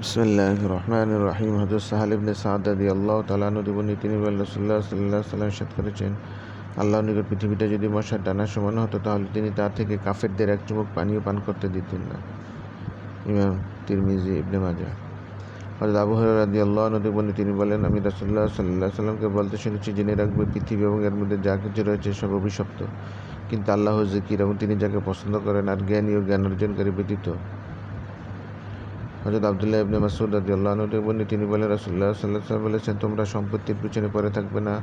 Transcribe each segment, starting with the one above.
বিসমিল্লাহির রহমানির রহিম। হযরত সাহাল ইবনে সাদ রাদিয়াল্লাহু তাআলা আনহু তিনি বলেন, রাসূলুল্লাহ সাল্লাল্লাহু আলাইহি ওয়াসাল্লাম ইরশাদ করেছেন, আল্লাহর নিকট পৃথিবীটা যদি মশার ডানার সমান হতো তাহলে তিনি তা থেকে কাফেরদের এক চুমুক পানিও পান করতে দিতেন না। ইমাম তিরমিজি, ইবনে মাজাহ। হযরত আবু হুরায়রা রাদিয়াল্লাহু আনহু তিনি বলেন, আমি রাসূলুল্লাহ সাল্লাল্লাহু আলাইহি ওয়াসাল্লামকে বলতে শুনেছি, জেনে রাখবে পৃথিবী এবং এর মধ্যে যা কিছু রয়েছে সব অভিশপ্ত, কিন্তু আল্লাহ জিকির এবং তিনি যাকে পছন্দ করেন আর জ্ঞানী ও জ্ঞান অর্জনকারী ব্যতীত। হযরত আব্দুল্লাহ ইবনে মাসউদ রাদিয়াল্লাহু আনহু তিনি বলেন, রাসূলুল্লাহ সাল্লাল্লাহু আলাইহি ওয়াসাল্লাম বলেছেন, তোমরা সম্পত্তির পিছনে পড়ে থাকবে না,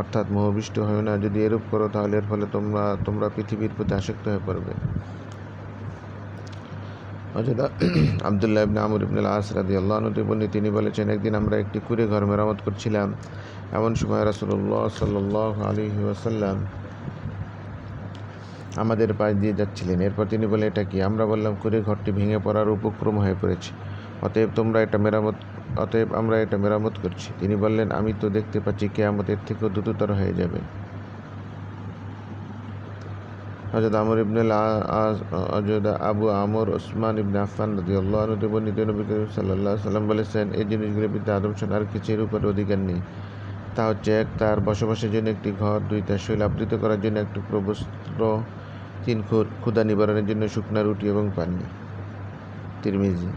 অর্থাৎ মোহবিষ্ট হয় না। যদি এরূপ করো তাহলে এর ফলে তোমরা পৃথিবীর প্রতি আসক্ত হয়ে পড়বে। হযরত আব্দুল্লাহ ইবনে আমর ইবনে আল-আস রাদিয়াল্লাহু আনহু তিনি বলেছেন, একদিন আমরা একটি কুঁড়ে ঘর মেরামত করছিলাম। এমন সময় রাসূলুল্লাহ সাল্লাল্লাহু আলাইহি ওয়াসাল্লাম আমাদের পাশ দিয়ে যাচ্ছিলেন। এরপর তিনি বলেন, এটা কি? আমরা বললাম, কুঁড়ে ঘরটি ভেঙে পড়ার উপক্রম হয়ে পড়েছে, অতএব আমরা এটা মেরামত করছি। তিনি বললেন, আমি তো দেখতে পাচ্ছি কিয়ামত এর থেকেও দ্রুততর হয়ে যাবে। হযরত আবু আমর ওসমান ইবনে আফফান রাদিয়াল্লাহু আনহু নবী করিম সাল্লাল্লাহু আলাইহি ওয়াসাল্লাম বলেছেন, এই জিনিসগুলোর ভিতরে আদম সন্তান কিছুর উপর অধিকার নেই। তা হচ্ছে, এক, তার বসবাসের জন্য একটি ঘর; দুই, তার শরীর আবৃত করার জন্য এক টুকরো বস্ত্র; তিন, ক্ষুধা নিবারণের জন্য শুকনা রুটি এবং পানি। তিরমিজি।